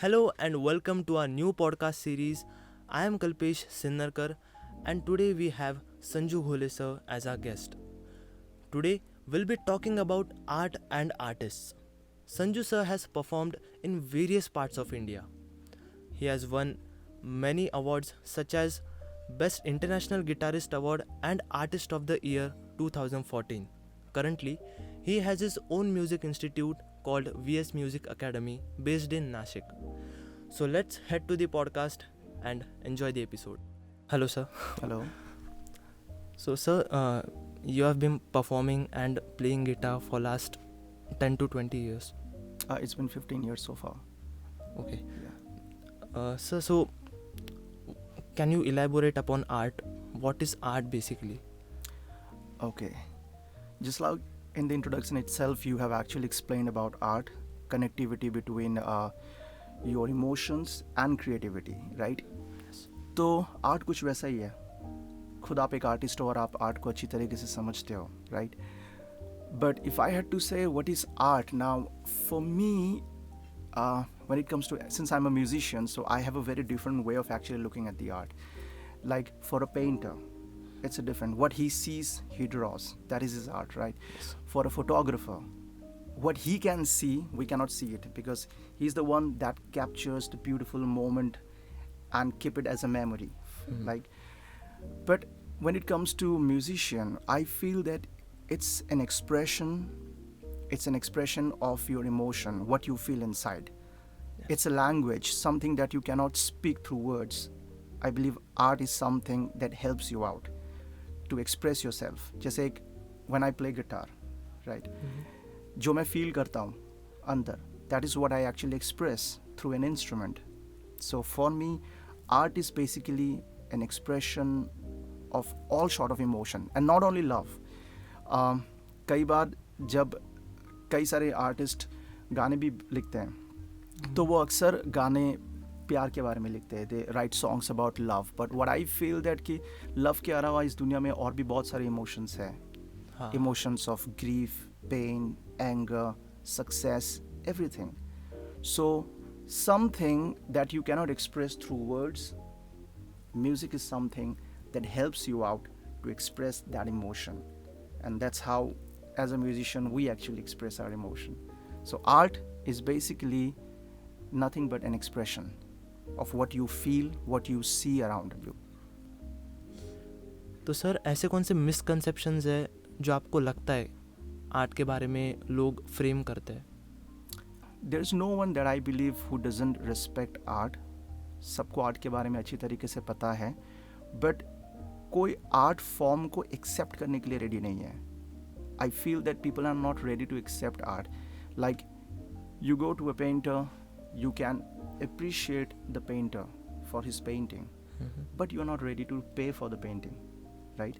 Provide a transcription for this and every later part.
Hello and welcome to our new podcast series. I am Kalpesh Sinnarkar and today we have Sanju Ghole sir as our guest. Today we'll be talking about art and artists. Sanju sir has performed in various parts of India. He has won many awards such as Best International Guitarist Award and Artist of the Year 2014. Currently, he has his own music institute called VS Music Academy based in Nashik. So let's head to the podcast and enjoy the episode. Hello, sir. Hello. So, sir, you have been performing and playing guitar for last 10 to 20 years. It's been 15 years so far. Okay. Yeah. Sir, so can you elaborate upon art? What is art basically? Okay. Just like in the introduction itself, you have actually explained about art, connectivity between your emotions and creativity, right? Yes. तो art कुछ वैसा ही है. खुद आप एक artist हो और आप आर्ट को अच्छी तरीके से समझते हो, right? But if I had to say what is art now, for me, when it comes to, since I'm a musician, so I have a very different way of actually looking at the art. Like for a painter, it's a different. What he sees, he draws. That is his art, right? Yes. For a photographer, what he can see, we cannot see it because he's the one that captures the beautiful moment and keep it as a memory. Like, but when it comes to musician, I feel that it's an expression of your emotion, what you feel inside. Yeah. It's a language, something that you cannot speak through words. I believe art is something that helps you out to express yourself. Just like when I play guitar, right? जो मैं feel करता हूँ अंदर, that is what I actually express through an instrument. So for me, art is basically an expression of all sort of emotion and not only love. कई बार जब कई सारे artist गाने भी लिखते हैं तो वो अक्सर गाने प्यार के बारे में लिखते हैं. They write songs about love, but what I feel that कि लव के अलावा इस दुनिया में और भी बहुत सारे इमोशंस हैं. Emotions of grief, pain, anger, success, everything. So something that you cannot express through words, music is something that helps you out to express that emotion. And that's how, as a musician, we actually express our emotion. So art is basically nothing but an expression of what you feel, what you see around you. तो sir ऐसे कौन से misconceptions है जो आपको लगता है art के बारे में लोग फ्रेम करते हैं? There's no one that I believe who doesn't respect art. सबको आर्ट के बारे में अच्छी तरीके से पता है, बट कोई आर्ट फॉर्म को एक्सेप्ट करने के लिए रेडी नहीं है. I feel that people are not ready to accept art. Like, you go to a painter, you can appreciate the painter for his painting, but you're not ready to pay for the painting, right?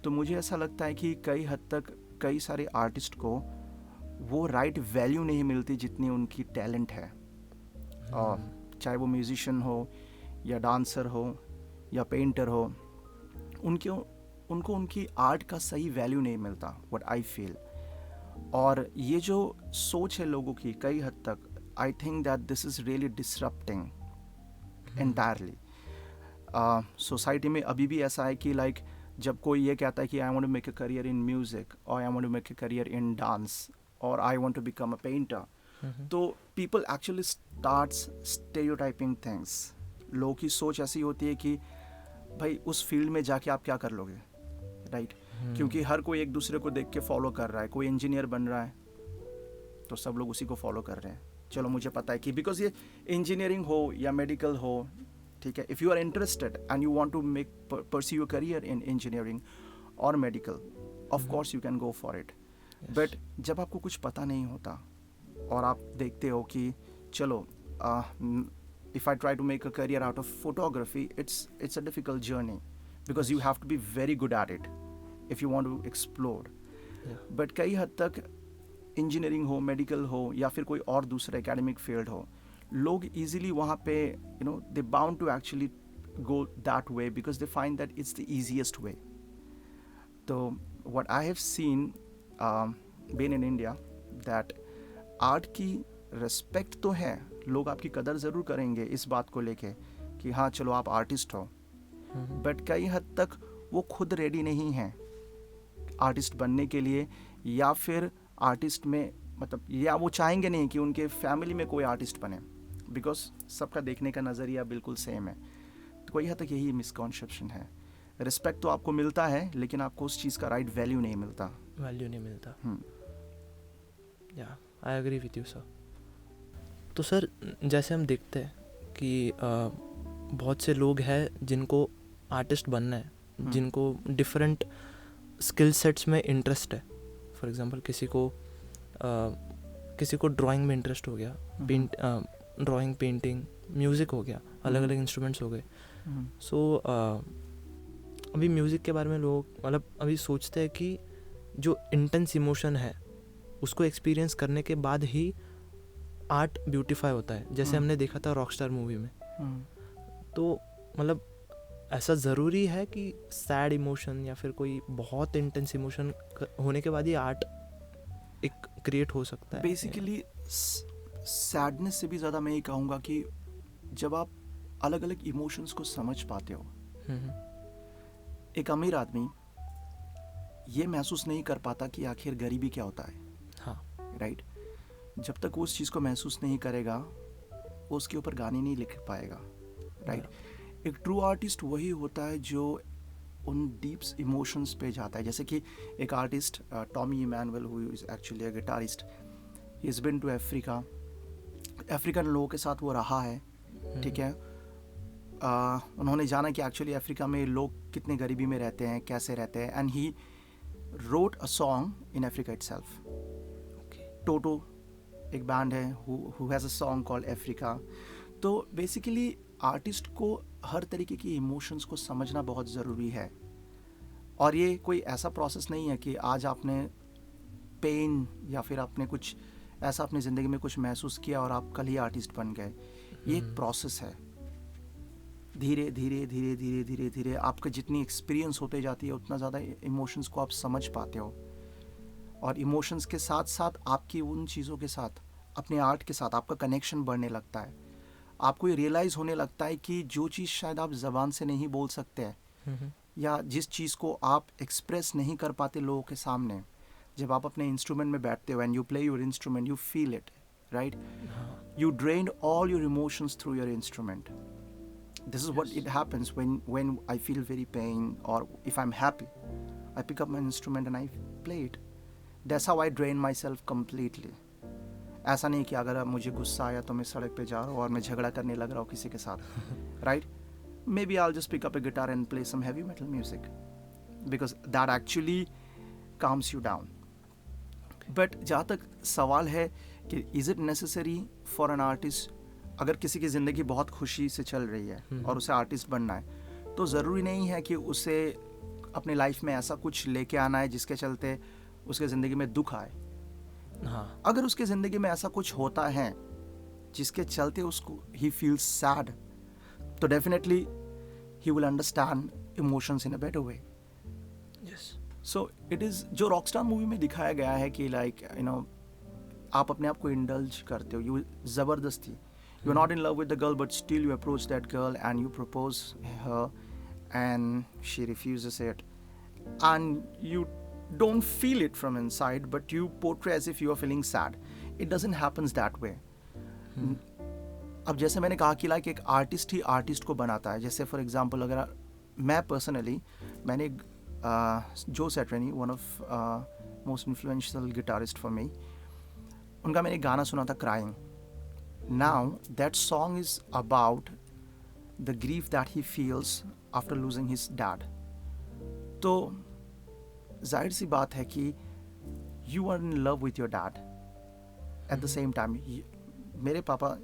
तो मुझे ऐसा लगता है कि कई हद तक कई सारे आर्टिस्ट को वो राइट वैल्यू नहीं मिलती जितनी उनकी टैलेंट है. चाहे वो म्यूजिशियन हो या डांसर हो या पेंटर हो, उनको उनकी आर्ट का सही वैल्यू नहीं मिलता, व्हाट आई फील. और ये जो सोच है लोगों की कई हद तक, I think that this is really disrupting entirely. Society में अभी भी ऐसा है कि लाइक जब कोई ये कहता है कि I want to make a career in music और I want to make a career in dance और I want to become a painter, तो people actually starts stereotyping things. लोगों की सोच ऐसी होती है कि भाई उस फील्ड में जाके आप क्या कर लोगे, राइट? क्योंकि हर कोई एक दूसरे को देख के फॉलो कर रहा है. कोई इंजीनियर बन रहा है तो सब लोग उसी को फॉलो कर रहे हैं. चलो मुझे पता है कि बिकॉज ये इंजीनियरिंग हो या मेडिकल हो, ठीक है, if you are interested and you want to make pursue your career in engineering और medical, of course you can go for it. But जब आपको कुछ पता नहीं होता और आप देखते हो कि चलो if I try to make a career out of photography, it's a difficult journey because you have to be very good at it if you want to explore. But कई हद तक इंजीनियरिंग हो, मेडिकल हो या फिर कोई और दूसरा एकेडमिक फील्ड हो, लोग easily वहाँ पे they bound to actually go that way because they find that it's the easiest way. So what I have seen being in India, that art की रिस्पेक्ट तो है, लोग आपकी कदर ज़रूर करेंगे इस बात को लेके कि हाँ चलो आप आर्टिस्ट हो, बट कई हद तक वो खुद रेडी नहीं हैं आर्टिस्ट बनने के लिए, या फिर आर्टिस्ट में मतलब या वो चाहेंगे नहीं कि उनके फैमिली में कोई आर्टिस्ट बने, बिकॉज सबका देखने का नज़रिया बिल्कुल सेम है। तो कोई हद तक यही मिसकॉन्सेप्शन है। रिस्पेक्ट तो आपको मिलता है, लेकिन आपको उस चीज़ का राइट वैल्यू नहीं मिलता। वैल्यू नहीं मिलता। या I agree with you sir. तो सर जैसे हम देखते हैं कि बहुत से लोग हैं जिनको आर्टिस्ट बनना है, जिनको डिफरेंट स्किल सेट्स में इंटरेस्ट है। फॉर एग्जांपल किसी को ड्राइंग में इंटरेस्ट हो गया, ड्राइंग, पेंटिंग, म्यूज़िक हो गया, अलग अलग इंस्ट्रूमेंट्स हो गए। सो अभी म्यूज़िक के बारे में लोग मतलब अभी सोचते हैं कि जो इंटेंस इमोशन है उसको एक्सपीरियंस करने के बाद ही आर्ट ब्यूटीफाई होता है, जैसे हमने देखा था रॉकस्टार मूवी में। तो मतलब ऐसा ज़रूरी है कि सैड इमोशन या फिर कोई बहुत इंटेंस इमोशन होने के बाद ही आर्ट एक क्रिएट हो सकता है? बेसिकली सैडनेस से भी ज़्यादा मैं ये कहूँगा कि जब आप अलग अलग इमोशंस को समझ पाते हो, एक अमीर आदमी ये महसूस नहीं कर पाता कि आखिर गरीबी क्या होता है। हाँ, राइट। जब तक वो उस चीज़ को महसूस नहीं करेगा, वो उसके ऊपर गाने नहीं लिख पाएगा। राइट। एक ट्रू आर्टिस्ट वही होता है जो उन डीप्स इमोशंस पे जाता है। जैसे कि एक artist Tommy Emmanuel, who is actually a guitarist, he is been to Africa. African लोगों के साथ वो रहा है, ठीक है। उन्होंने जाना कि एक्चुअली अफ्रीका में लोग कितने गरीबी में रहते हैं, कैसे रहते हैं, and he wrote a song in Africa itself. Toto एक बैंड है who has a song called Africa. तो बेसिकली आर्टिस्ट को हर तरीके की इमोशंस को समझना बहुत ज़रूरी है। और ये कोई ऐसा प्रोसेस नहीं है कि आज आपने पेन या फिर आपने कुछ ऐसा अपनी ज़िंदगी में कुछ महसूस किया और आप कल ही आर्टिस्ट बन गए। ये एक प्रोसेस है। धीरे धीरे धीरे धीरे धीरे धीरे आपका जितनी एक्सपीरियंस होते जाती है, उतना ज़्यादा इमोशंस को आप समझ पाते हो। और इमोशंस के साथ साथ आपकी उन चीज़ों के साथ, अपने आर्ट के साथ आपका कनेक्शन बढ़ने लगता है। आपको ये रियलाइज़ होने लगता है कि जो चीज़ शायद आप ज़बान से नहीं बोल सकते हैं, या जिस चीज़ को आप एक्सप्रेस नहीं कर पाते लोगों के सामने, जब आप अपने इंस्ट्रूमेंट में बैठते हो and you play your instrument, you feel it, right. You drain all your emotions through your instrument. This is what it happens when I feel very pain, or if I'm happy, I pick up my instrument and I play it. That's how I drain myself completely. ऐसा नहीं कि अगर मुझे गुस्सा आया तो मैं सड़क पे जा रहा हूँ और मैं झगड़ा करने लग रहा हूँ किसी के साथ, right? Maybe I'll just pick up a guitar and play some heavy metal music, because that actually calms you down. But जहाँ तक सवाल है कि is it necessary for an artist, अगर किसी की ज़िंदगी बहुत खुशी से चल रही है और उसे आर्टिस्ट बनना है, तो ज़रूरी नहीं है कि उसे अपने लाइफ में ऐसा कुछ लेके आना है जिसके चलते उसके ज़िंदगी में दुख आए. हाँ. अगर उसके ज़िंदगी में ऐसा कुछ होता है जिसके चलते उसको ही फील्स सैड, तो definitely he will understand emotions in a better way. Yes. So it is, जो रॉकस्टार मूवी में दिखाया गया है कि लाइक यू नो आप अपने आप को इंडल्ज करते हो, यू ज़बरदस्ती, you're not in love with the girl, but still you approach that girl and you propose her and she refuses it, and you don't feel it from inside, but you portray as if you are feeling sad. It doesn't happen that way. अब जैसे मैंने कहा कि like एक artist ही artist को बनाता है. जैसे फॉर एग्जांपल अगर मैं पर्सनली, मैंने जो Satriani, one of most influential guitarist for me, उनका मैंने गाना सुना था, crying. Now that song is about the grief that he feels after losing his dad. तो जाहिर सी बात है कि you are in love with your dad. At the same time, मेरे पापा,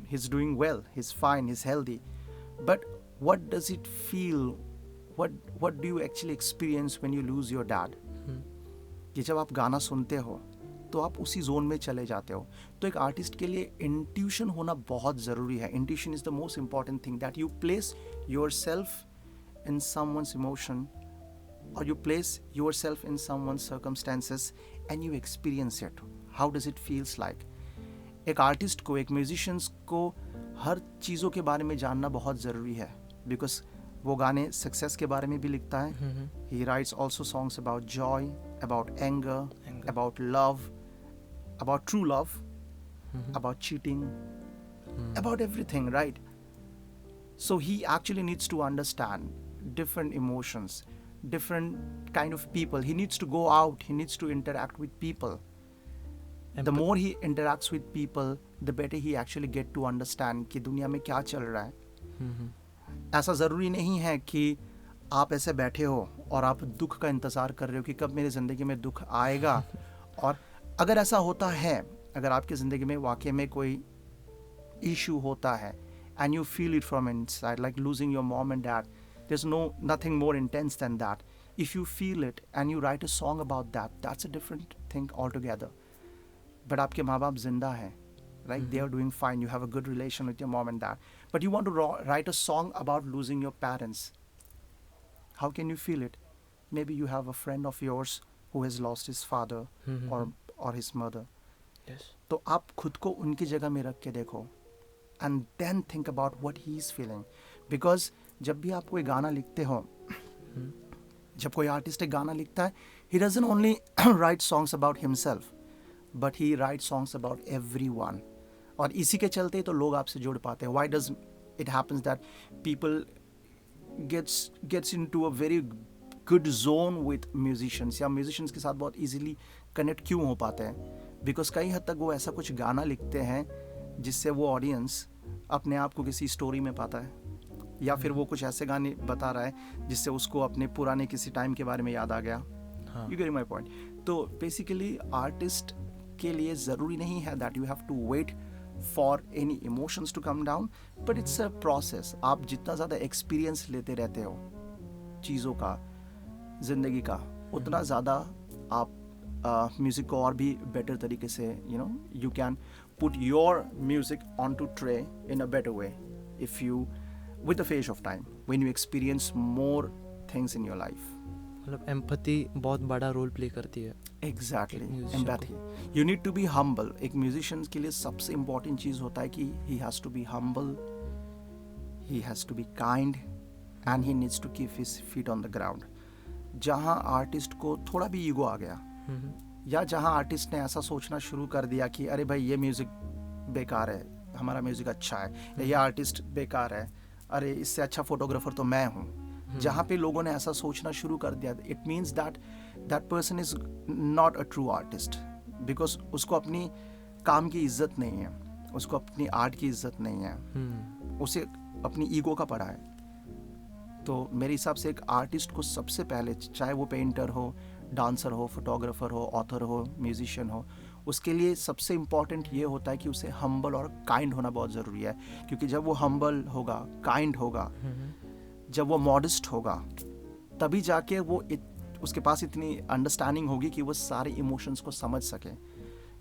he's doing well, he's fine, he's healthy. But what does it feel? What do you actually experience when you lose your dad? कि जब आप गाना सुनते हो तो आप उसी जोन में चले जाते हो. तो एक आर्टिस्ट के लिए इंट्यूशन होना बहुत ज़रूरी है. Intuition is the most important thing, that you place yourself in someone's emotion, और you place yourself in someone's circumstances, and you experience it. How does it feels like. एक artist को, एक musicians को हर चीज़ों के बारे में जानना बहुत ज़रूरी है, बिकॉज वो गाने सक्सेस के बारे में भी लिखता है. ही rights also songs about Joy, about anger, about love, about true love, about cheating, about everything, right? So he actually needs to understand different emotions, different kind of people. He needs to go out, he needs to interact with people. The more he interacts with people, the better he actually get to understand कि दुनिया में क्या चल रहा है. ऐसा ज़रूरी नहीं है कि आप ऐसे बैठे हो और आप दुख का इंतज़ार कर रहे हो कि कब मेरी ज़िंदगी में दुख आएगा. और अगर ऐसा होता है, अगर आपकी ज़िंदगी में वाकई में कोई इशू होता है and you feel it from inside, like losing your mom and dad, there's nothing more intense than that. If you feel it and you write a song about that, that's a different thing altogether. But आपके माँ बाप जिंदा हैं, right? They are doing fine, you have a good relation with your mom and dad, but you want to write a song about losing your parents. How can you feel it? Maybe you have a friend of yours who has lost his father or his mother. Yes. तो आप खुद को उनकी जगह में रख के देखो and then think about what he is feeling. Because जब भी आप कोई गाना लिखते हो, जब कोई आर्टिस्ट एक गाना लिखता है, he doesn't only write songs about himself, but he writes songs about everyone. और इसी के चलते तो लोग आपसे जुड़ पाते हैं. Why does it happens that people gets into a very good zone with musicians, या musicians के साथ बहुत easily connect क्यों हो पाते हैं? बिकॉज कई हद तक वो ऐसा कुछ गाना लिखते हैं जिससे वो ऑडियंस अपने आप को किसी स्टोरी में पाता है, या फिर वो कुछ ऐसे गाने बता रहा है जिससे उसको अपने पुराने किसी टाइम के बारे में याद आ गया. You get my point. तो बेसिकली आर्टिस्ट के लिए ज़रूरी नहीं है that you have to wait for any emotions to come down, but it's a process. आप जितना ज़्यादा एक्सपीरियंस लेते रहते हो चीज़ों का, ज़िंदगी का, उतना ज़्यादा आप म्यूज़िक को और भी बेटर तरीके से you can put your music onto tray in a better way if you, with the phase of time, when you experience more things in your life. मतलब एम्पैथी बहुत बड़ा रोल प्ले करती है. Exactly, empathy. You need to be humble. एक musician के लिए सबसे important चीज़ होता है कि he has to be humble, he has to be kind, and he needs to keep his feet on the ground. जहाँ आर्टिस्ट को थोड़ा भी ईगो आ गया, या जहाँ आर्टिस्ट ने ऐसा सोचना शुरू कर दिया कि अरे भाई ये म्यूज़िक बेकार है, हमारा म्यूज़िक अच्छा है, या ये आर्टिस्ट बेकार है, अरे इससे अच्छा फोटोग्राफर तो मैं हूँ, जहाँ पे लोगों ने ऐसा सोचना शुरू कर दिया, it means that person is not a true artist. Because उसको अपनी काम की इज्जत नहीं है, उसको अपनी आर्ट की इज्जत नहीं है, उसे अपनी ईगो का पड़ा है. तो मेरे हिसाब से एक आर्टिस्ट को सबसे पहले, चाहे वो पेंटर हो, डांसर हो, फोटोग्राफर हो, ऑथर हो, म्यूजिशियन हो, उसके लिए सबसे इम्पॉर्टेंट ये होता है कि उसे हम्बल और काइंड होना बहुत ज़रूरी है. क्योंकि जब वो हम्बल होगा, काइंड होगा, जब वो मॉडेस्ट होगा, तभी जाके वो उसके पास इतनी अंडरस्टैंडिंग होगी कि वो सारे इमोशंस को समझ सके.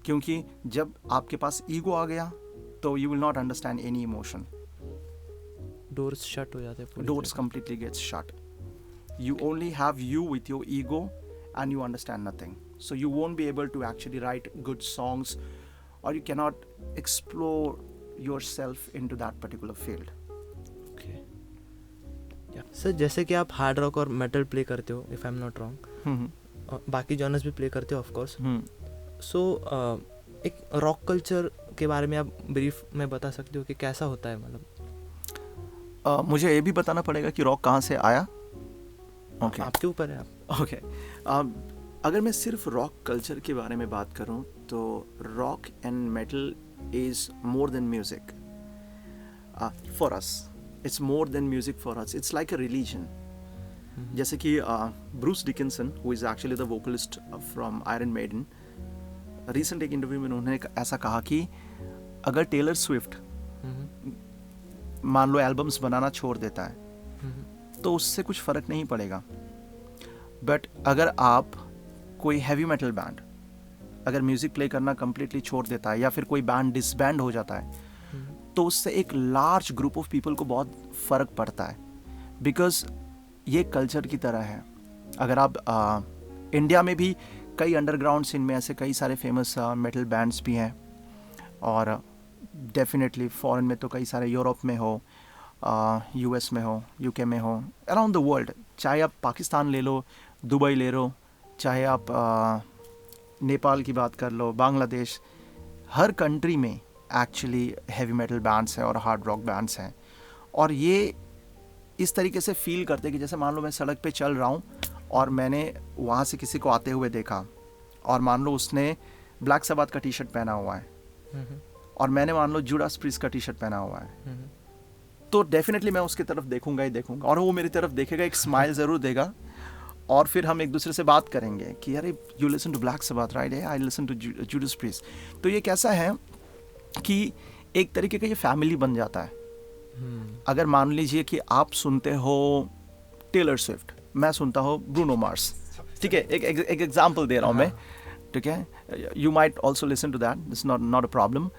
क्योंकि जब आपके पास ईगो आ गया तो you will not understand any emotion. Doors shut हो जाते हैं. Doors completely gets shut. You only have you with your ego and you understand nothing. So you won't be able to actually write good songs, or you cannot explore yourself into that particular field. Okay. Yeah. Sir जैसे कि आप hard rock और metal play करते हो, if I am not wrong, बाकी genres भी play करते हो ऑफ कोर्स. सो एक रॉक कल्चर के बारे में आप ब्रीफ में बता सकते हो कि कैसा होता है? मतलब मुझे ये भी बताना पड़ेगा कि रॉक कहाँ से आया. Okay. आपके ऊपर है. आप ओके. अगर मैं सिर्फ रॉक कल्चर के बारे में बात करूं तो rock and metal is more than music for us. It's more than music for us. It's like a religion. जैसे कि Bruce Dickinson, who is actually the vocalist from Iron Maiden, recent एक interview में उन्होंने ऐसा कहा कि अगर Taylor Swift मान लो एल्बम्स बनाना छोड़ देता है तो उससे कुछ फ़र्क नहीं पड़ेगा. बट अगर आप कोई हैवी मेटल बैंड अगर म्यूज़िक प्ले करना कम्प्लीटली छोड़ देता है, या फिर कोई बैंड डिसबैंड हो जाता है, तो उससे एक लार्ज ग्रुप ऑफ पीपल को बहुत फ़र्क पड़ता है. बिकॉज ये कल्चर की तरह है. अगर आप इंडिया में भी कई अंडरग्राउंड सीन में ऐसे कई सारे फेमस मेटल बैंड्स भी हैं. और डेफिनेटली फॉरेन में तो कई सारे, यूरोप में हो, यूएस में हो, यूके में हो, अराउंड द वर्ल्ड, चाहे आप पाकिस्तान ले लो, दुबई ले लो, चाहे आप नेपाल की बात कर लो, बांग्लादेश, हर कंट्री में एक्चुअली हैवी मेटल बैंड्स हैं और हार्ड रॉक बैंड्स हैं। और ये इस तरीके से फील करते कि जैसे मान लो मैं सड़क पे चल रहा हूँ और मैंने वहाँ से किसी को आते हुए देखा, और मान लो उसने ब्लैक सबाथ का टी शर्ट पहना हुआ है और मैंने मान लो जुडास प्रीस्ट का टी शर्ट पहना हुआ है, तो डेफिनेटली मैं उसकी तरफ देखूंगा ही देखूंगा, और वो मेरी तरफ देखेगा, एक स्माइल ज़रूर देगा, और फिर हम एक दूसरे से बात करेंगे कि अरे you listen to Black Sabbath right, I listen to Judas Priest. तो ये कैसा है कि एक तरीके का ये फैमिली बन जाता है। अगर मान लीजिए कि आप सुनते हो टेलर स्विफ्ट, मैं सुनता हूँ ब्रूनो मार्स, ठीक है, एक एग्जाम्पल दे रहा हूँ मैं, ठीक है, you might also listen to that, this not a problem,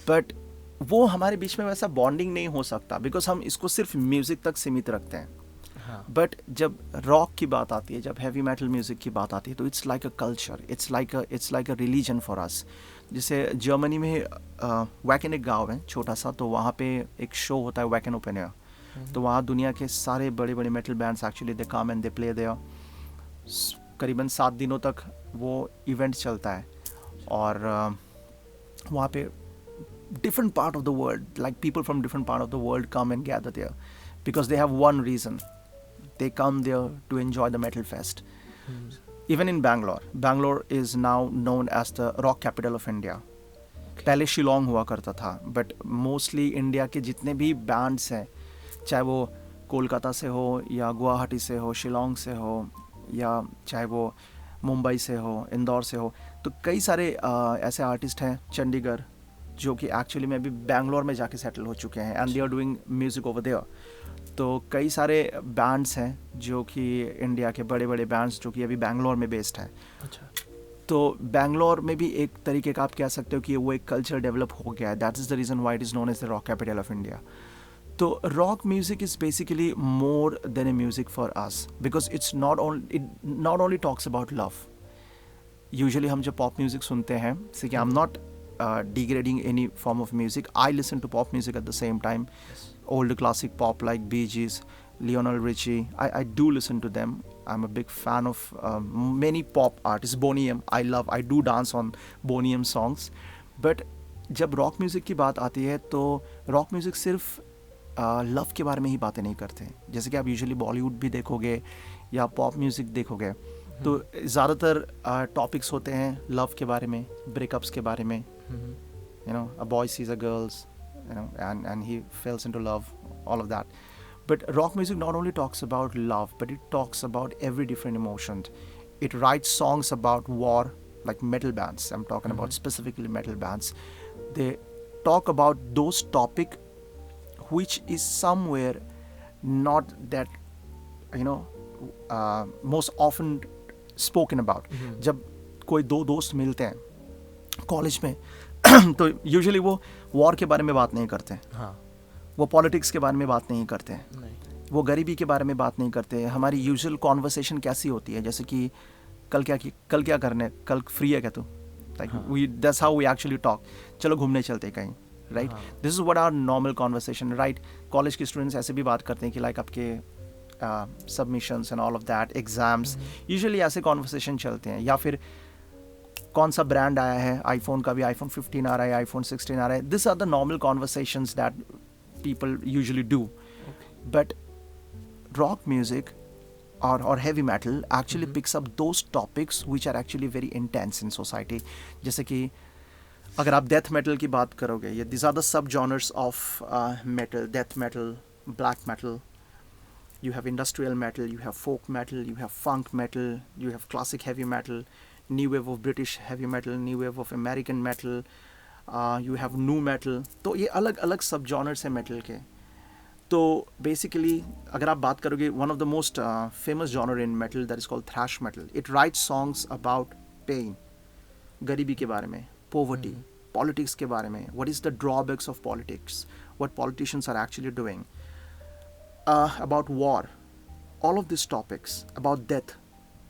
but वो हमारे बीच में वैसा बॉन्डिंग नहीं हो सकता बिकॉज हम इसको सिर्फ म्यूजिक तक सीमित रखते हैं। बट जब रॉक की बात आती है, जब हैवी मेटल म्यूजिक की बात आती है, तो it's like a culture, it's like a religion for अस। जैसे जर्मनी में वैकेन एक गाँव है छोटा सा, तो वहाँ पे एक शो होता है वैकेन ओपन एयर, तो वहाँ दुनिया के सारे बड़े बड़े metal bands actually they come and they play there. करीबन 7 दिनों तक वो इवेंट चलता है, और वहाँ पे different part of the world, like people from different part of the world come and gather there because they have one reason. They come there to enjoy the metal fest. Even in Bangalore is now known as the rock capital of India. पहले शिलोंग हुआ करता था, but mostly India के जितने भी bands हैं, चाहे वो कोलकाता से हो या गुवाहाटी से हो, शिलोंग से हो, या चाहे वो मुंबई से हो, इंदौर से हो, तो कई सारे ऐसे आर्टिस्ट हैं चंडीगढ़ जो कि एक्चुअली में अभी बैंगलोर में जाके सेटल हो चुके हैं, and they are doing music over there. तो कई सारे बैंड्स हैं जो कि इंडिया के बड़े बड़े बैंड्स जो कि अभी बैंगलोर में बेस्ड हैं। अच्छा, तो बैंगलोर में भी एक तरीके का आप कह सकते हो कि वो एक कल्चर डेवलप हो गया है, that is the reason why it is known as the rock capital of India. तो rock music is basically more than a music for us because it not only talks about love. Usually हम जब pop music सुनते हैं, जैसे कि I am not degrading any form of music, I listen to pop music at the same time. Older classic pop like Bee Gees, Lionel Richie, I do listen to them. I'm a big fan of many pop artists. Boney M, I do dance on Boney M songs. But जब rock music की बात आती है तो rock music सिर्फ love के बारे में ही बातें नहीं करते। जैसे कि आप यूजुअली बॉलीवुड भी देखोगे या पॉप म्यूज़िक देखोगे तो ज़्यादातर टॉपिक्स होते हैं लव के बारे में, ब्रेकअप्स के बारे में, you know, a boy sees a girls, you know, and he falls into love, all of that. But rock music not only talks about love, but it talks about every different emotion. It writes songs about war, like metal bands. I'm talking about specifically metal bands. They talk about those topic which is somewhere not that, you know, most often spoken about. जब कोई दो दोस्त मिलते हैं college में तो usually वो war के बारे में बात नहीं करते, वो पॉलिटिक्स के बारे में बात नहीं करते, वो गरीबी के बारे में बात नहीं करते। हमारी यूजुअल कॉन्वर्सेशन कैसी होती है, जैसे कि कल क्या करने, कल फ्री है क्या तू, like we that's how we actually talk, चलो घूमने चलते कहीं, right, this is what our normal conversation, right. College के स्टूडेंट्स ऐसे भी बात करते हैं कि लाइक आपके submissions and all of that, exams, usually ऐसे कॉन्वर्सेशन चलते हैं। या फिर कौन सा ब्रांड आया है, आईफोन का भी आईफोन 15 आ रहा है, आईफोन 16 आ रहा है, this are the normal conversations that people usually do. But rock music और heavy metal actually picks up those topics which are actually very intense in society. जैसे कि अगर आप डेथ मेटल की बात करोगे, ये these are the sub genres of metal, death metal, black metal, you have industrial metal, you have folk metal, you have funk metal, you have classic heavy metal, new wave of British heavy metal, new wave of American metal, you have nu metal. तो ये अलग अलग सब genres हैं metal के। तो basically अगर आप बात करोगे, one of the most famous genre in metal that is called thrash metal, it writes songs about pain, गरीबी के बारे में, पॉवर्टी, पॉलिटिक्स के बारे में, what is the drawbacks of politics, what politicians are actually doing, about war, all of this topics, about death,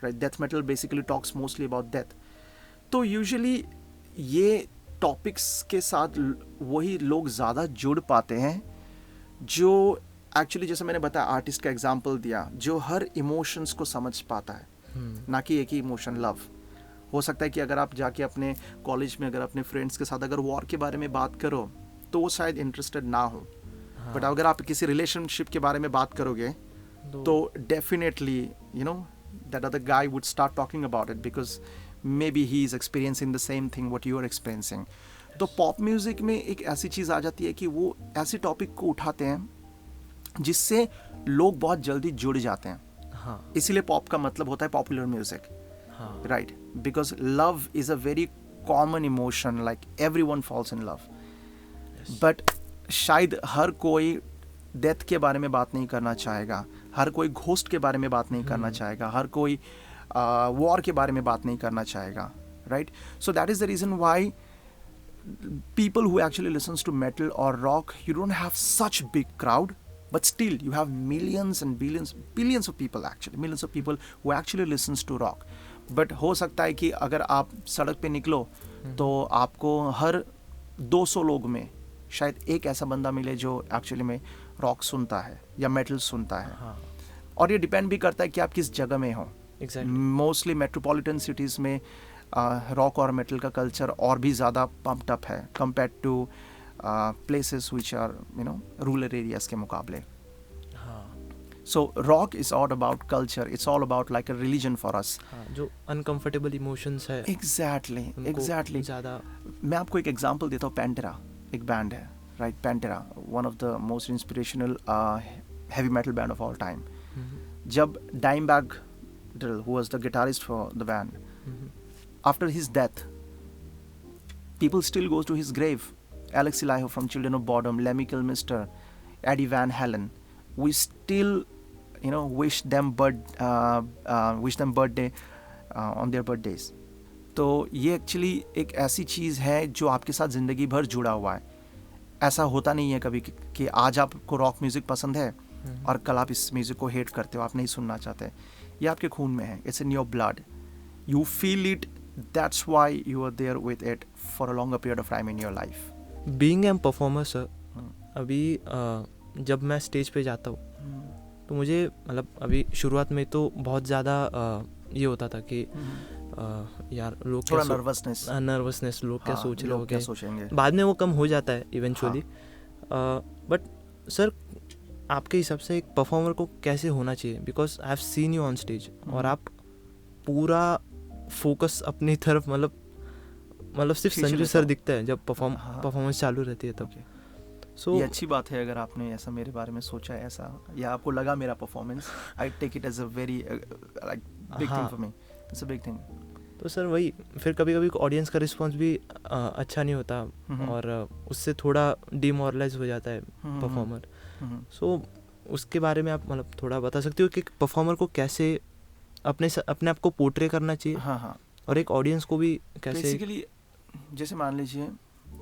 right, death metal basically talks mostly about death. तो usually ये topics के साथ वही लोग ज़्यादा जुड़ पाते हैं जो एक्चुअली, जैसे मैंने बताया, आर्टिस्ट का एग्जांपल दिया, जो हर इमोशंस को समझ पाता है, ना कि एक ही इमोशन लव। हो सकता है कि अगर आप जाके अपने कॉलेज में अगर अपने फ्रेंड्स के साथ अगर वॉर के बारे में बात करो तो वो शायद इंटरेस्टेड ना हो, बट अगर आप किसी रिलेशनशिप के बारे में बात करोगे तो definitely you know that other guy would start talking about it because maybe he is experiencing the same thing what you are experiencing. तो पॉप म्यूजिक में एक ऐसी चीज़ आ जाती है कि वो ऐसे टॉपिक को उठाते हैं जिससे लोग बहुत जल्दी जुड़ जाते हैं। हाँ, इसीलिए पॉप का मतलब होता है पॉपुलर म्यूजिक, हाँ, right? Because love is a very common emotion, like everyone falls in love, but शायद हर कोई डेथ के बारे में बात नहीं करना चाहेगा, हर कोई घोस्ट के बारे में बात नहीं करना चाहेगा, हर कोई वॉर के बारे में बात नहीं करना चाहेगा, right? So that is the reason why people who actually listens to metal or rock, you don't have such big crowd, but still you have millions and billions of people, actually millions of people who actually listens to rock. But हो सकता है कि अगर आप सड़क पे निकलो तो आपको हर 200 लोग में शायद एक ऐसा बंदा मिले जो एक्चुअली में रॉक सुनता है या मेटल सुनता है। हाँ, और ये डिपेंड भी करता है कि आप किस जगह में हो। एग्जैक्टली। मोस्टली मेट्रोपॉलिटन सिटीज़ में रॉक और मेटल का कल्चर और भी ज़्यादा पम्प्ड अप है compared to places which are you know rural areas के मुकाबले। हाँ, so rock is all about culture, it's all about like a religion for us. हाँ, जो अनकंफर्टेबल इमोशंस है एग्जैक्टली एग्जैक्टली। ज़्यादा। मैं आपको एक एग्जांपल देता हूँ, पैंटेरा एक बैंड है, right? Pantera one of the most inspirational heavy metal band of all time. जब Dimebag Darrell, who was the guitarist for the band, after his death, people still goes to his grave. Alex Lifeso from Children of Bodom, Lemmy Kilmister, Eddie Van Halen, we still you know wish them birthday on their birthdays. तो ये actually एक ऐसी चीज़ है जो आपके साथ ज़िंदगी भर जुड़ा हुआ है। ऐसा होता नहीं है कभी कि आज आपको रॉक म्यूज़िक पसंद है और कल आप इस म्यूज़िक को हेट करते हो, आप नहीं सुनना चाहते। ये आपके खून में है, it's in your blood, you feel it, that's why you are there with it for a longer period of time in your life. Being an performer sir, अभी जब मैं स्टेज पे जाता हूँ तो मुझे मतलब अभी शुरुआत में तो बहुत ज़्यादा ये होता था कि यार लोग थोड़ा क्या नर्वसनेस, लोग क्या सोच रहे लोग क्या होंगे। सोचेंगे। बाद में वो कम हो जाता है इवेंचुअली। बट सर, आपके हिसाब से एक परफॉर्मर को कैसे होना चाहिए? Because I have seen you on stage और आप पूरा फोकस अपनी तरफ मतलब सिर्फ खींच संजू लेता सर हूँ। दिखता है जब हाँ। परफॉर्मेंस चालू रहती है तब। Okay. सो ये अच्छी बात है अगर आपने ऐसा मेरे बारे में सोचा है, ऐसा या आपको लगा मेरा performance, I take it as a very like big thing for me, it's a big thing. तो सर वही, फिर कभी कभी ऑडियंस का रिस्पॉन्स भी अच्छा नहीं होता और उससे थोड़ा डिमोरलाइज हो जाता है परफॉर्मर। सो उसके बारे में आप मतलब थोड़ा बता सकते हो कि परफॉर्मर को कैसे अपने आप को पोर्ट्रे करना चाहिए? हाँ, और एक ऑडियंस को भी कैसे? बेसिकली जैसे मान लीजिए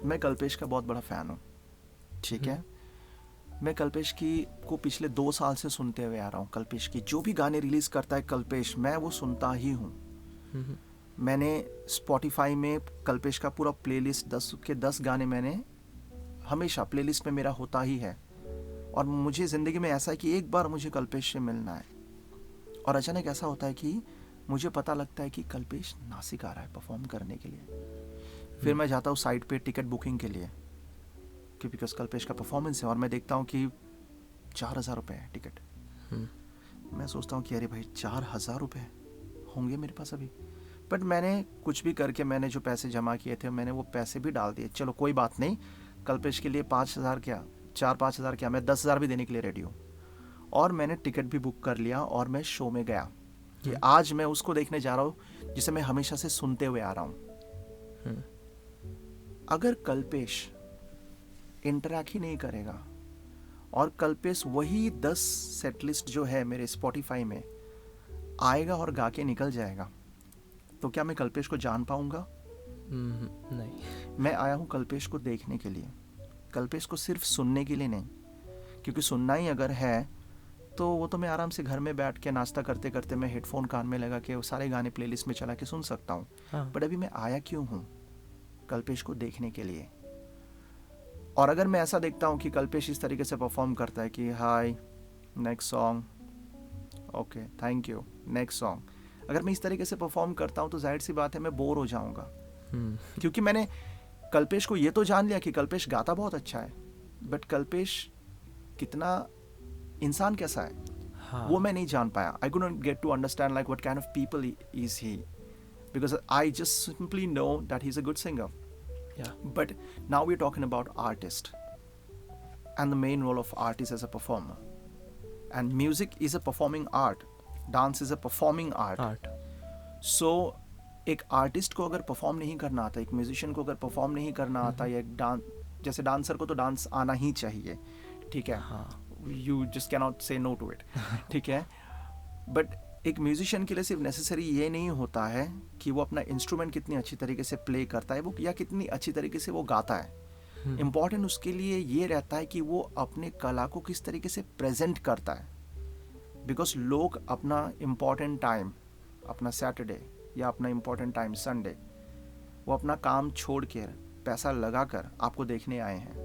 मैं कल्पेश का बहुत बड़ा फ़ैन हूँ, ठीक है? मैं कल्पेश को पिछले 2 साल से सुनते हुए आ रहा हूँ। कल्पेश की जो भी गाने रिलीज़ करता है कल्पेश, मैं वो सुनता ही हूँ। मैंने स्पॉटिफाई में कल्पेश का पूरा प्लेलिस्ट 10 के 10 गाने मैंने हमेशा प्लेलिस्ट में मेरा होता ही है। और मुझे ज़िंदगी में ऐसा है कि एक बार मुझे कल्पेश से मिलना है। और अचानक ऐसा होता है कि मुझे पता लगता है कि कल्पेश नासिक आ रहा है परफॉर्म करने के लिए। फिर मैं जाता हूँ साइट पे टिकट बुकिंग के लिए कि बिकॉज कल्पेश का परफॉर्मेंस है, और मैं देखता हूँ कि 4,000 रुपये है टिकट। मैं सोचता हूँ कि अरे भाई 4,000 रुपये होंगे मेरे पास अभी, बट मैंने कुछ भी करके मैंने जो पैसे जमा किए थे मैंने वो पैसे भी डाल दिए। चलो कोई बात नहीं, कल्पेश के लिए 5,000 क्या 4-5,000 क्या, मैं 10,000 भी देने के लिए रेडी हूँ। और मैंने टिकट भी बुक कर लिया और मैं शो में गया कि आज मैं उसको देखने जा रहा हूँ जिसे मैं हमेशा से सुनते हुए आ रहा हूँ। अगर कल्पेश इंटरैक्ट ही नहीं करेगा और कल्पेश वही 10 सेट लिस्ट जो है मेरे स्पॉटिफाई में आएगा और गा के निकल जाएगा, तो क्या मैं कल्पेश को जान पाऊंगा? नहीं। मैं आया हूँ कल्पेश को देखने के लिए, कल्पेश को सिर्फ सुनने के लिए नहीं, क्योंकि सुनना ही अगर है तो वो तो मैं आराम से घर में बैठ के नाश्ता करते करते मैं हेडफोन कान में लगा के वो सारे गाने प्लेलिस्ट में चला के सुन सकता हूँ। बट अभी मैं आया क्यों हूँ? कल्पेश को देखने के लिए। और अगर मैं ऐसा देखता हूँ कि कल्पेश इस तरीके से परफॉर्म करता है कि hi next song, okay thank you, next song, अगर मैं इस तरीके से परफॉर्म करता हूँ तो जाहिर सी बात है मैं बोर हो जाऊँगा। क्योंकि मैंने कल्पेश को ये तो जान लिया कि कल्पेश गाता बहुत अच्छा है, बट कल्पेश कितना इंसान कैसा है वो मैं नहीं जान पाया। I couldn't get to understand like what kind of people is he, because I just simply know that he is a good singer. But now we're talking about artist and the main role of artist as a performer. And music is a performing art. Dance is a performing art. So एक artist को अगर perform नहीं करना आता, एक musician को अगर perform नहीं करना आता, या एक डांस, जैसे डांसर को तो डांस आना ही चाहिए, ठीक है, you just cannot say no to it, ठीक है, बट एक म्यूजिशियन के लिए सिर्फ नेसेसरी ये नहीं होता है कि वो अपना इंस्ट्रूमेंट कितनी अच्छी तरीके से प्ले करता है वो, या कितनी अच्छी तरीके से वो गाता है। इम्पॉर्टेंट उसके लिए ये रहता है कि वो अपने कला को किस तरीके से प्रेजेंट करता है। बिकॉज लोग अपना इम्पॉर्टेंट टाइम, अपना सैटरडे या अपना इम्पॉर्टेंट टाइम संडे, वो अपना काम छोड़ कर पैसा लगा कर आपको देखने आए हैं।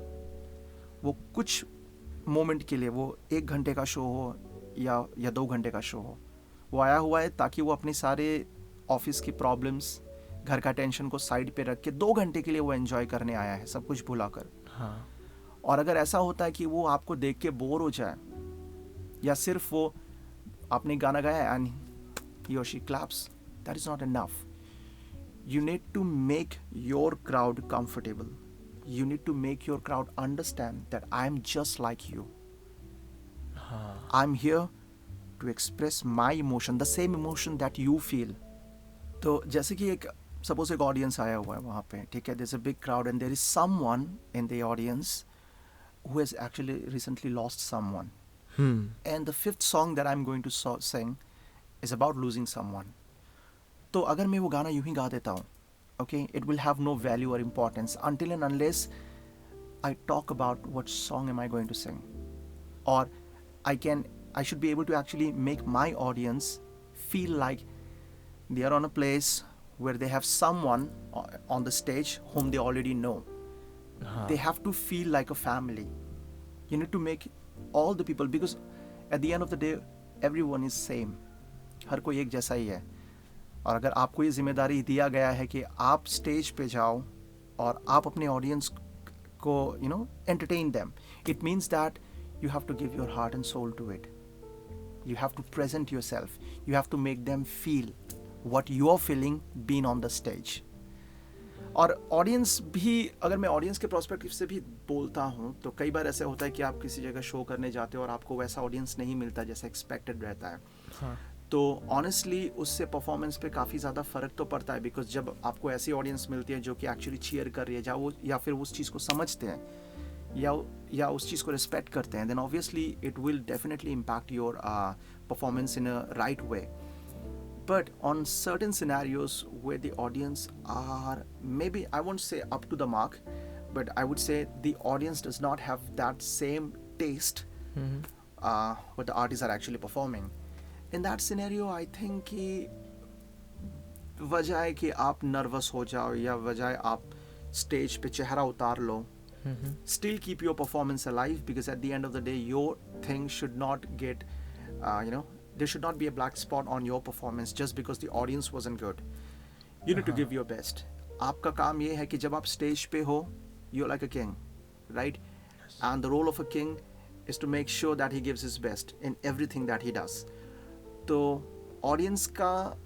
वो कुछ मोमेंट के लिए, वो 1 घंटे का शो हो या 2 घंटे का शो हो, वो आया हुआ है ताकि वो अपने सारे ऑफिस की प्रॉब्लम्स, घर का टेंशन को साइड पे रख के 2 घंटे के लिए वो एंजॉय करने आया है, सब कुछ भुलाकर। और अगर ऐसा होता है कि वो आपको देख के बोर हो जाए, या सिर्फ वो आपने गाना गाया एंड ही और she claps, that is not enough. You need to make your crowd comfortable, you need to make your crowd understand that I am just like you, I am here to express my emotion, the same emotion that you feel. तो जैसे कि एक suppose एक audience आया हुआ है वहाँ पे, ठीक है, there's a big crowd and there is someone in the audience who has actually recently lost someone. And the 5th song that I'm going to sing is about losing someone. तो अगर मैं वो गाना यूं ही गा देता हूँ, okay, it will have no value or importance until and unless I talk about what song am I going to sing, or I should be able to actually make my audience feel like they are on a place where they have someone on the stage whom they already know. They have to feel like a family. You need to make all the people, because at the end of the day everyone is same. हर कोई एक जैसा ही है। और अगर आपको ये जिम्मेदारी दिया गया है कि आप स्टेज पे जाओ और आप अपने ऑडियंस को entertain them, it means that you have to give your heart and soul to it. You have to present yourself. You have to make them feel what you are feeling being on the stage. और audience भी, अगर मैं audience के prospective से भी बोलता हूँ, तो कई बार ऐसा होता है कि आप किसी जगह शो करने जाते हो और आपको वैसा ऑडियंस नहीं मिलता जैसा एक्सपेक्टेड रहता है। तो ऑनेस्टली उससे परफॉर्मेंस पे काफ़ी ज़्यादा फ़र्क तो पड़ता है, बिकॉज जब आपको ऐसी ऑडियंस मिलती है जो कि एक्चुअली चीयर कर रही है, या फिर उस चीज़ को समझते हैं, या उस चीज़ को रिस्पेक्ट करते हैं, then obviously it will definitely impact your performance in a right way. But on certain scenarios where the audience are, maybe I won't say up to the mark, but I would say the audience does not have that same taste what the artists are actually performing. In that scenario, I think कि वजह कि आप nervous हो जाओ, या वजह आप stage पे चेहरा उतार लो, still keep your performance alive, because at the end of the day your thing should not get there should not be a black spot on your performance just because the audience wasn't good. You need to give your best. आपका काम ये है कि जब आप stage पे हो, you're like a king, right? And the role of a king is to make sure that he gives his best in everything that he does. तो ऑडियंस का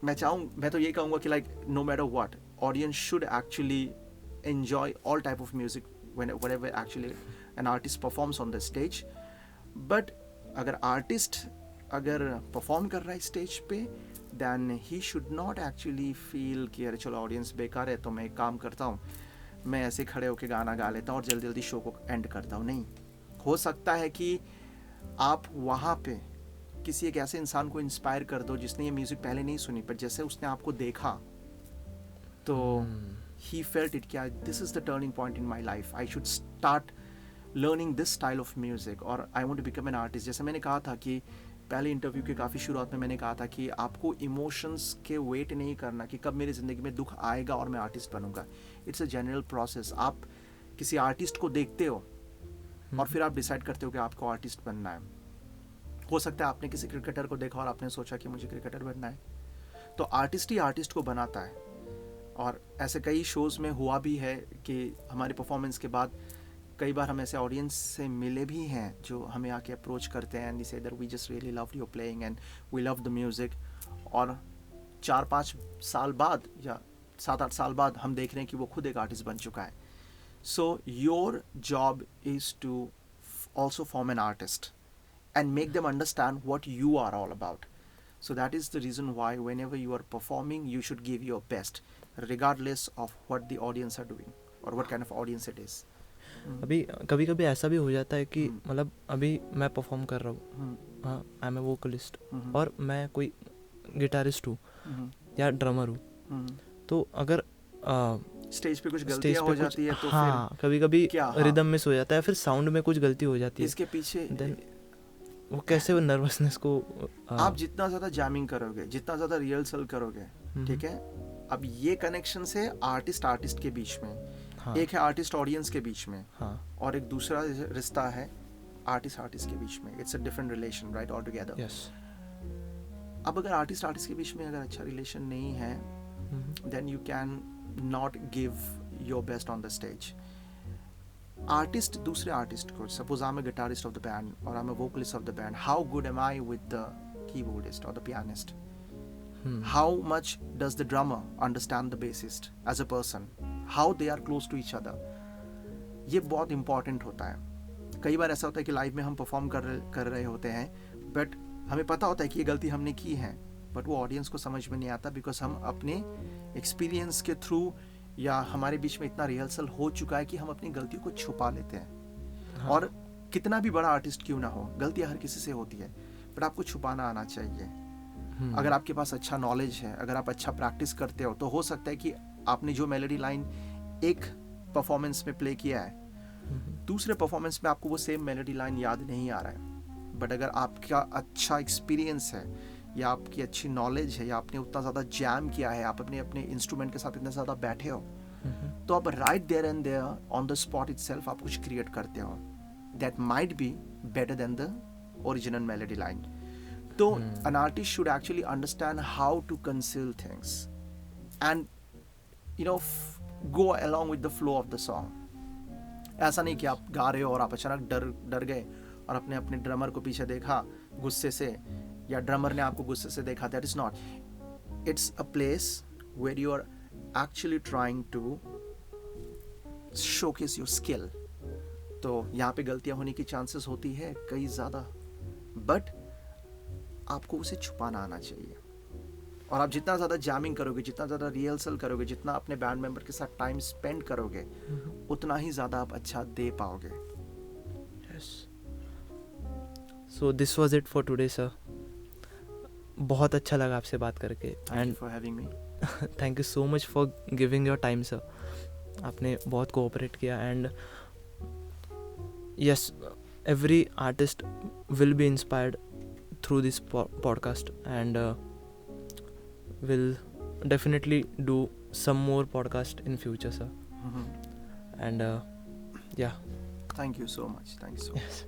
मैं तो ये कहूँगा कि like no matter what, audience should actually enjoy all type of music whenever actually an artist performs on the stage. But अगर artist अगर perform कर रहा है stage पे, then he should not actually feel कि अरे चलो audience बेकार है तो मैं एक काम करता हूँ, मैं ऐसे खड़े होकर गाना गा लेता हूँ और जल्दी जल्दी शो को एंड करता हूँ। नहीं, हो सकता है कि आप वहाँ पे किसी एक ऐसे इंसान को इंस्पायर कर दो जिसने ये म्यूज़िक पहले नहीं सुनी, पर जैसे उसने आपको देखा तो he felt it कि this is the turning point in my life. I should start learning this style of music, or I want to become an artist. जैसे मैंने कहा था कि पहले इंटरव्यू के काफ़ी शुरुआत में मैंने कहा था कि आपको इमोशंस के वेट नहीं करना कि कब मेरी ज़िंदगी में दुख आएगा और मैं आर्टिस्ट बनूंगा. It's a general process. आप किसी आर्टिस्ट को देखते हो और फिर आप डिसाइड करते हो कि आपको आर्टिस्ट बनना है. हो सकता है आपने किसी क्रिकेटर को देखा और आपने सोचा कि मुझे क्रिकेटर बनना है. तो आर्टिस्ट ही आर्टिस्ट को बनाता है. और ऐसे कई शोज़ में हुआ भी है कि हमारी परफॉर्मेंस के बाद कई बार हम ऐसे ऑडियंस से मिले भी हैं जो हमें आके अप्रोच करते हैं and say that we just really love your playing and we love the music. और 4-5 साल बाद या 7-8 साल बाद हम देख रहे हैं कि वो खुद एक आर्टिस्ट बन चुका है. So your job is to also form an artist and make them understand what you are all about. So that is the reason why whenever you are performing, you should give your best, regardless of what the audience are doing or what kind of audience it is. अभी कभी कभी ऐसा भी हो जाता है कि मतलब अभी मैं परफॉर्म कर रहा हूँ, हाँ, आई एम ए वोकलिस्ट और मैं कोई गिटारिस्ट हूँ या ड्रमर हूँ, तो अगर स्टेज पे कुछ गलतियाँ हो जाती है तो हाँ, फिर कभी कभी क्या, रिदम मिस हो जाता है, फिर साउंड में कुछ गलती हो जाती है. इसके पीछे देन वो कैसे वो नर्वसनेस को आप जितना ज़्यादा जैमिंग करोगे, जितना ज़्यादा रिहर्सल करोगे, ठीक है, अब ये कनेक्शन से आर्टिस्ट के बीच में, हाँ, एक है आर्टिस्ट ऑडियंस के बीच में, हाँ, और एक दूसरा रिश्ता है आर्टिस्ट के बीच में. It's a different relation, right, all together. Yes. अब अगर आर्टिस्ट के बीच में अगर अच्छा रिलेशन नहीं है, then you can not give your best on the stage. Artist दूसरे आर्टिस्ट को, suppose I am a guitarist of the band और I am a vocalist of the band, how good am I with the keyboardist और the pianist? How much does the drummer understand the bassist as a person? How they are close to each other? ये बहुत important होता है. कई बार ऐसा होता है कि लाइव में हम परफॉर्म कर रहे होते हैं, बट हमें पता होता है कि ये गलती हमने की है, बट वो ऑडियंस को समझ में नहीं आता, बिकॉज हम अपने एक्सपीरियंस के थ्रू या हमारे बीच में इतना रिहर्सल हो चुका है कि हम अपनी गलतियों को छुपा लेते हैं. हाँ. और कितना भी बड़ा आर्टिस्ट क्यों ना हो, गलतियां हर किसी से होती है, बट आपको छुपाना आना चाहिए. अगर आपके पास अच्छा नॉलेज है, अगर आप अच्छा प्रैक्टिस करते हो, तो हो सकता है कि आपने जो मेलोडी लाइन एक परफॉर्मेंस में प्ले किया है, दूसरे परफॉर्मेंस में आपको वो सेम मेलोडी लाइन याद नहीं आ रहा है. बट अगर आपका अच्छा एक्सपीरियंस है या आपकी अच्छी नॉलेज है या आपने उतना ज़्यादा जैम किया है, आप अपने इंस्ट्रूमेंट के साथ इतना ज़्यादा बैठे हो, तो आप right there and there on the spot itself आप कुछ क्रिएट करते हो that might be better than the original melody line. तो an artist should actually understand how to conceal things and go along with the flow of the song. ऐसा नहीं कि आप गा रहे हो और आप अचानक डर गए और अपने ड्रमर को पीछे देखा गुस्से से, या ड्रमर ने आपको गुस्से से देखा. That is not. It's a place where you are actually trying to showcase your skill. तो यहाँ पे गलतियाँ होने की चांसेस होती है कई ज़्यादा, बट आपको उसे छुपाना आना चाहिए. और आप जितना ज़्यादा जैमिंग करोगे, जितना ज़्यादा रिहर्सल करोगे, जितना अपने बैंड मेंबर के साथ टाइम स्पेंड करोगे, उतना ही ज़्यादा आप अच्छा दे पाओगे. Yes. So this was it for today sir. बहुत अच्छा लगा आपसे बात करके. And for having me. Thank you so much for giving your time sir. आपने बहुत कोऑपरेट किया. And yes, every artist will be inspired through this podcast, and will definitely do some more podcast in future sir. And yeah, thank you so much. Yes.